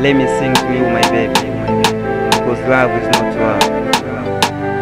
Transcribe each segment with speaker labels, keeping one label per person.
Speaker 1: let me sing to you, my baby, because love is not love.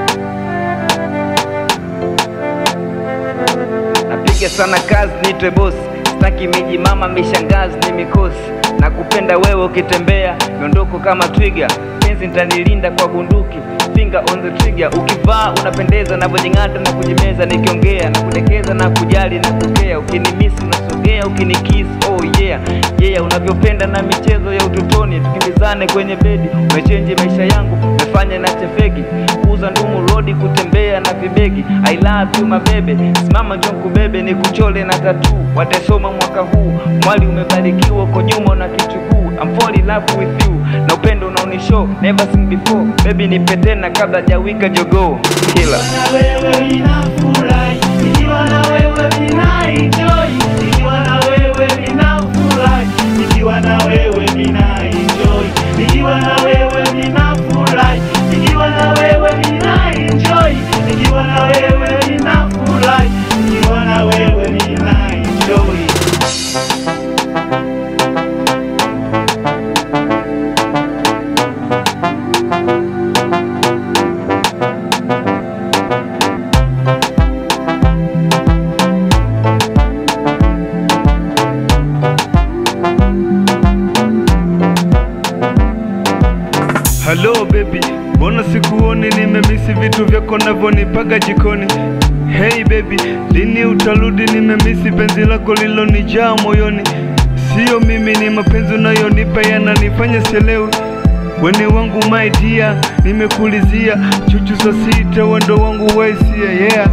Speaker 1: Napiga sana kazi nitwe boss, sitaki miji mama mishangazi ni mikosi. Nakupenda wewe ukitembea, miondoko kama twiga, penzi nitanilinda kwa bunduki, finger on the trigger. Ukivaa unapendeza na vojingata na kujimeza, nikiongea na kudekeza na kujali na kukea. Ukinimisi unasogea, ukinikiss oh yeah yeah. Unavyopenda na michezo ya utotoni, tukimbizane kwenye bedi. Umechange maisha yangu, umefanya na chefegi, kuuza ndumu rodi, kutembea na vibegi. I love you my baby, simama njoo kubebe, nikuchole na tattoo. Watasoma mwaka huu, mwali umebarikiwa, uko nyuma na kichukuu. I'm fall in love with you, na upendo unaonishow, never seen before. Baby nipe tena kabla hajawika jogoo. Killer.
Speaker 2: Wewe ninafurahi, nikiwa na wewe nina enjoy, nikiwa na wewe ninafurahi, nikiwa na wewe nina enjoy, nikiwa na wewe ninafurahi, nikiwa na wewe nina enjoy, nikiwa na wewe ninafurahi, nikiwa na wewe nina enjoy.
Speaker 3: Hello baby, mbona sikuoni? Nimemisi vitu vyako navyonipaga jikoni. Hey baby, lini utarudi? Nimemisi penzi lako lilonijaa moyoni. Sio mimi, ni mapenzi unayonipa yananifanya sielewi. Wene wangu my dear, nimekulizia chuchu za sita, wendo wangu waisia yeah.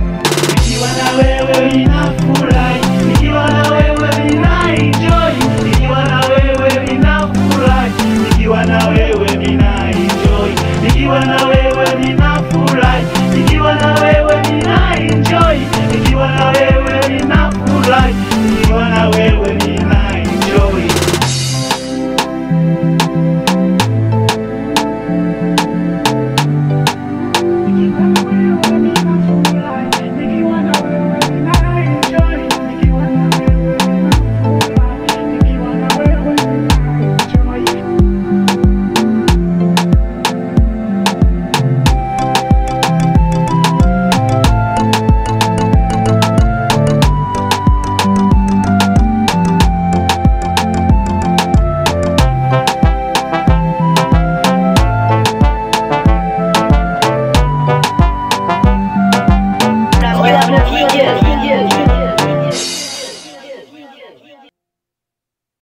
Speaker 2: Nikiwa na wewe ninafurahi, nikiwa na wewe nina enjoy, nikiwa na wewe ninafurahi, nikiwa na wewe nina enjoy, nikiwa na wewe ninafurahi, nikiwa na wewe nina enjoy, nikiwa na wewe ninafurahi, nikiwa na wewe nina enjoy.
Speaker 4: Yeah.